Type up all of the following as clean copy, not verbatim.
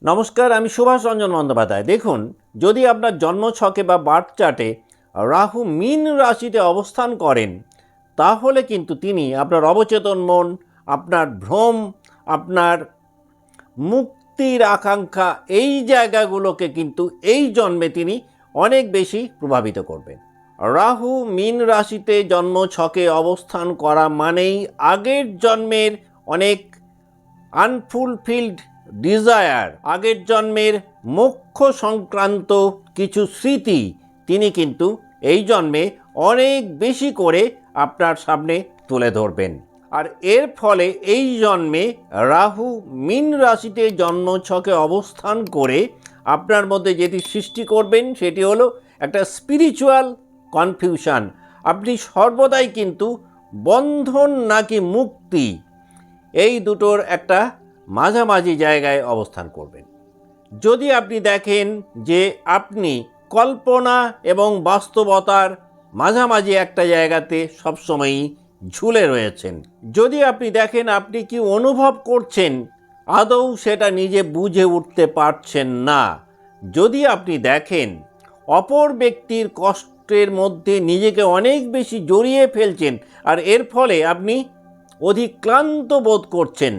নমস্কার, আমি সুভাষ রঞ্জন বন্দ্যোপাধ্যায়। দেখুন, যদি আপনার জন্মছকে বা বার্থ চার্টে রাহু মীন রাশিতে অবস্থান করেন, তাহলে কিন্তু তিনি আপনার অবচেতন মন, আপনার ভ্রম, আপনার মুক্তির আকাঙ্ক্ষা, এই জায়গাগুলোকে কিন্তু এই জন্মে তিনি অনেক বেশি প্রভাবিত করবেন। রাহু মীন রাশিতে জন্মছকে অবস্থান করা মানেই আগের জন্মের অনেক আনফুলফিলড ডিজায়ার, আগের জন্মের মোক্ষ সংক্রান্ত কিছু স্মৃতি তিনি কিন্তু এই জন্মে অনেক বেশি করে আপনার সামনে তুলে ধরবেন। আর এর ফলে এই জন্মে রাহু মীন রাশিতে জন্মছকে অবস্থান করে আপনার মধ্যে যেটি সৃষ্টি করবেন সেটি হলো একটা স্পিরিচুয়াল কনফিউশন। আপনি সর্বদাই কিন্তু বন্ধন নাকি মুক্তি, এই দুটোর একটা মাঝামাঝি জায়গায় অবস্থান করবেন। যদি আপনি দেখেন যে আপনি কল্পনা এবং বাস্তবতার মাঝামাঝি একটা জায়গাতে সবসময়ই ঝুলে রয়েছেন, যদি আপনি দেখেন আপনি কি অনুভব করছেন আদৌ সেটা নিজে বুঝে উঠতে পারছেন না, যদি আপনি দেখেন অপর ব্যক্তির কষ্টের মধ্যে নিজেকে অনেক বেশি জড়িয়ে ফেলছেন আর এর ফলে আপনি অধিক ক্লান্ত বোধ করছেন,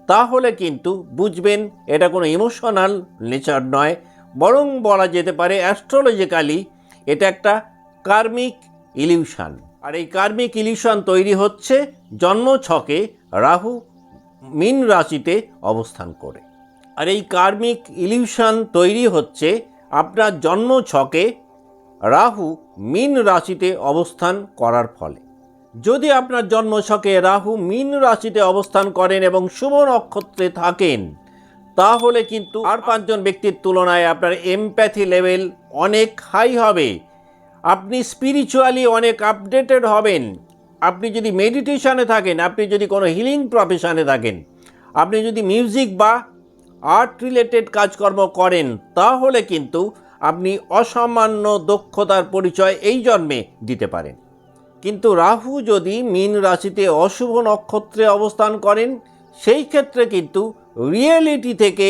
তাহলে কিন্তু বুঝবেন এটা কোনো ইমোশনাল নেচার নয়, বরং বলা যেতে পারে অ্যাস্ট্রোলজিক্যালি এটা একটা কার্মিক ইলিউশন। আর এই কার্মিক ইলিউশন তৈরি হচ্ছে জন্মছকে রাহু মীন রাশিতে অবস্থান করে। আর এই কার্মিক ইলিউশন তৈরি হচ্ছে আপনার জন্মছকে রাহু মীন রাশিতে অবস্থান করার ফলে। যদি আপনার জন্মছকে রাহু মীন রাশিতে অবস্থান করেন এবং শুভ নক্ষত্রে থাকেন, তাহলে কিন্তু আর 5 জন ব্যক্তির তুলনায় আপনার এমপ্যাথি লেভেল অনেক হাই হবে, আপনি স্পিরিচুয়ালি অনেক আপডেটেড হবেন। আপনি যদি মেডিটেশনে থাকেন, আপনি যদি কোনো হিলিং প্রফেশনে থাকেন, আপনি যদি মিউজিক বা আর্ট রিলেটেড কাজকর্ম করেন, তাহলে কিন্তু আপনি অসামান্য দক্ষতার পরিচয় এই জন্মে দিতে পারেন। কিন্তু রাহু যদি মীন রাশিতে অশুভ নক্ষত্রে অবস্থান করেন, সেই ক্ষেত্রে কিন্তু রিয়েলিটি থেকে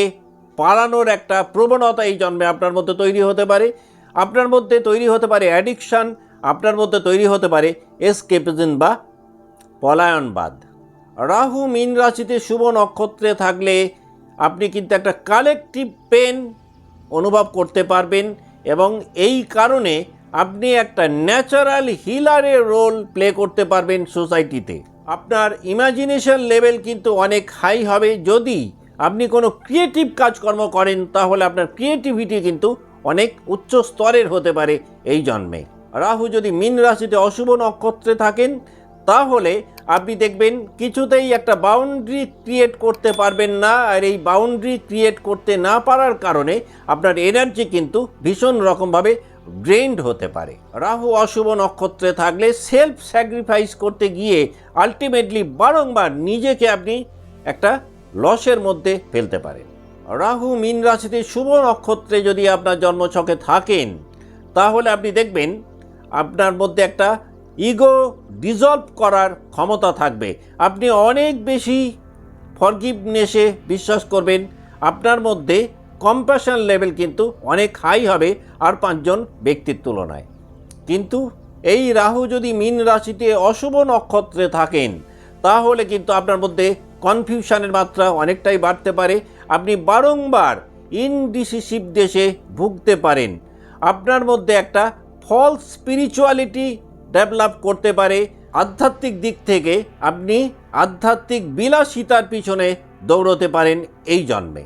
পালানোর একটা প্রবণতা এই জন্মে আপনার মধ্যে তৈরি হতে পারে। আপনার মধ্যে তৈরি হতে পারে অ্যাডিকশান, আপনার মধ্যে তৈরি হতে পারে এসকেপিজম বা পলায়নবাদ। রাহু মীন রাশিতে শুভ নক্ষত্রে থাকলে আপনি কিন্তু একটা কালেকটিভ পেন অনুভব করতে পারবেন এবং এই কারণে আপনি একটা ন্যাচারাল হিলারের রোল প্লে করতে পারবেন সোসাইটিতে। আপনার ইমাজিনেশন লেভেল কিন্তু অনেক হাই হবে। যদি আপনি কোনো ক্রিয়েটিভ কাজকর্ম করেন, তাহলে আপনার ক্রিয়েটিভিটি কিন্তু অনেক উচ্চ স্তরের হতে পারে এই জন্মে। রাহু যদি মীন রাশিতে অশুভ নক্ষত্রে থাকেন, তাহলে আপনি দেখবেন কিছুতেই একটা বাউন্ডারি ক্রিয়েট করতে পারবেন না, আর এই বাউন্ডারি ক্রিয়েট করতে না পারার কারণে আপনার এনার্জি কিন্তু ভীষণ রকমভাবে ড্রেইনড হতে পারে। রাহু অশুভ নক্ষত্রে থাকলে সেলফ স্যাক্রিফাইস করতে গিয়ে আলটিমেটলি বারংবার নিজেকে আপনি একটা লসের মধ্যে ফেলতে পারেন। রাহু মীন রাশিতে শুভ নক্ষত্রে যদি আপনার জন্মছকে থাকেন, তাহলে আপনি দেখবেন আপনার মধ্যে একটা ইগো ডিজলভ করার ক্ষমতা থাকবে, আপনি অনেক বেশি ফরগিভনেসে বিশ্বাস করবেন, আপনার মধ্যে কম্প্যাশন লেভেল কিন্তু অনেক হাই হবে আর 5 জন ব্যক্তির তুলনায়। কিন্তু এই রাহু যদি মীন রাশিতে অশুভ নক্ষত্রে থাকেন, তাহলে কিন্তু আপনার মধ্যে কনফিউশনের মাত্রা অনেকটাই বাড়তে পারে, আপনি বারংবার ইনডিসিসিভ দেশে ভুগতে পারেন, আপনার মধ্যে একটা ফলস স্পিরিচুয়ালিটি ডেভেলপ করতে পারে, আধ্যাত্মিক দিক থেকে আপনি আধ্যাত্মিক বিলাসিতার পিছনে দৌড়তে পারেন এই জন্মে।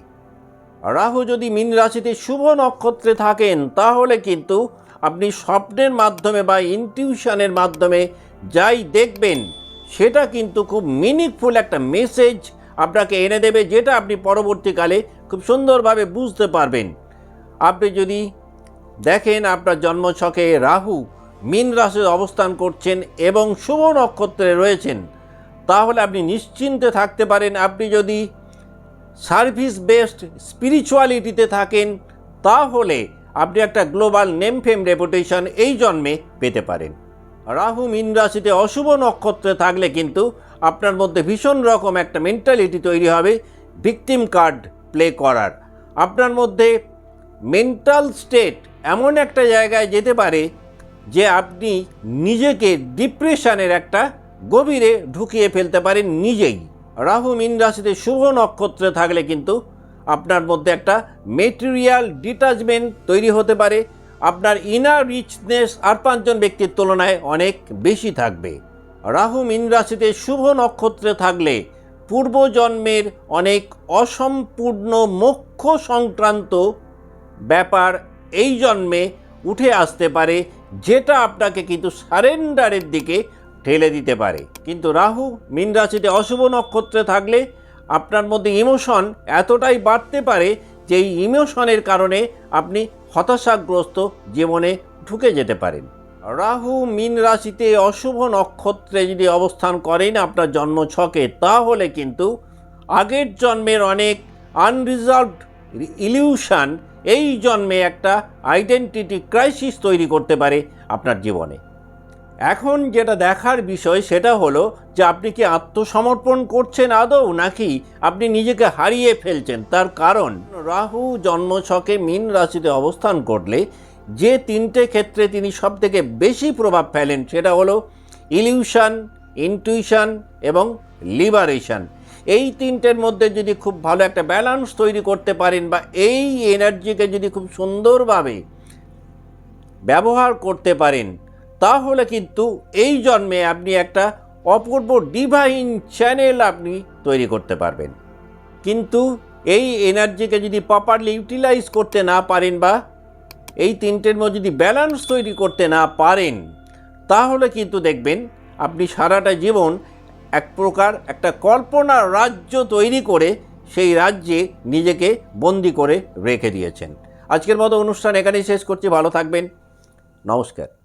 রাহু যদি মীন রাশিতে শুভ নক্ষত্রে থাকেন, তাহলে কিন্তু আপনি স্বপ্নের মাধ্যমে বা ইনটিউশনের মাধ্যমে যাই দেখবেন, সেটা কিন্তু খুব মিনিংফুল একটা মেসেজ আপনাকে এনে দেবে, যেটা আপনি পরবর্তীকালে খুব সুন্দরভাবে বুঝতে পারবেন। আপনি যদি দেখেন আপনার জন্মছকে রাহু মীন রাশিতে অবস্থান করছেন এবং শুভ নক্ষত্রে রয়েছেন, তাহলে আপনি নিশ্চিন্তে থাকতে পারেন। আপনি যদি সার্ভিস বেসড স্পিরিচুয়ালিটিতে থাকেন, তাহলে আপনি একটা গ্লোবাল নেম ফেম রেপুটেশন এই জন্মে পেতে পারেন। রাহু মীন রাশিতে অশুভ নক্ষত্রে থাকলে কিন্তু আপনার মধ্যে ভীষণ রকম একটা মেন্টালিটি তৈরি হবে ভিকটিম কার্ড প্লে করার। আপনার মধ্যে মেন্টাল স্টেট এমন একটা জায়গায় যেতে পারে যে আপনি নিজেকে ডিপ্রেশনের একটা গভীরে ঢুকিয়ে ফেলতে পারেন নিজেই। রাহু মীন রাশিতে শুভ নক্ষত্রে থাকলে কিন্তু আপনার মধ্যে একটা মেটেরিয়াল ডিটাচমেন্ট তৈরি হতে পারে। আপনার ইনার রিচনেস আর 5 জন ব্যক্তির তুলনায় অনেক বেশি থাকবে। রাহু মীন রাশিতে শুভ নক্ষত্রে থাকলে পূর্বজন্মের অনেক অসম্পূর্ণ মোক্ষ সংক্রান্ত ব্যাপার এই জন্মে উঠে আসতে পারে, যেটা আপনাকে কিন্তু সারেন্ডারের দিকে ঠেলে দিতে পারে। কিন্তু রাহু মীন রাশিতে অশুভ নক্ষত্রে থাকলে আপনার মধ্যে ইমোশন এতটাই বাড়তে পারে যে এই ইমোশনের কারণে আপনি হতাশাগ্রস্ত জীবনে ঢুকে যেতে পারেন। রাহু মীন রাশিতে অশুভ নক্ষত্রে যদি অবস্থান করেন আপনার জন্মছকে, তাহলে কিন্তু আগের জন্মের অনেক আনরিজলভড ইলিউশন এই জন্মে একটা আইডেন্টিটি ক্রাইসিস তৈরি করতে পারে আপনার জীবনে। এখন যেটা দেখার বিষয় সেটা হলো যে আপনি কি আত্মসমর্পণ করছেন আদৌ, নাকি আপনি নিজেকে হারিয়ে ফেলছেন। তার কারণ রাহু জন্মছকে মীন রাশিতে অবস্থান করলে যে 3টে ক্ষেত্রে তিনি সবথেকে বেশি প্রভাব ফেলেন সেটা হলো ইলিউশন, ইনটুইশন এবং লিবারেশন। এই 3টের মধ্যে যদি খুব ভালো একটা ব্যালেন্স তৈরি করতে পারেন বা এই এনার্জিকে যদি খুব সুন্দরভাবে ব্যবহার করতে পারেন, তাহলে কিন্তু এই জন্মে আপনি একটা অপূর্ব ডিভাইন চ্যানেল আপনি তৈরি করতে পারবেন। কিন্তু এই এনার্জিকে যদি প্রপারলি ইউটিলাইজ করতে না পারেন বা এই 3টের মধ্যে যদি ব্যালেন্স তৈরি করতে না পারেন, তাহলে কিন্তু দেখবেন আপনি সারাটা জীবন এক প্রকার একটা কল্পনার রাজ্য তৈরি করে সেই রাজ্যে নিজেকে বন্দি করে রেখে দিয়েছেন। আজকের মতো অনুষ্ঠান এখানেই শেষ করছি। ভালো থাকবেন। নমস্কার।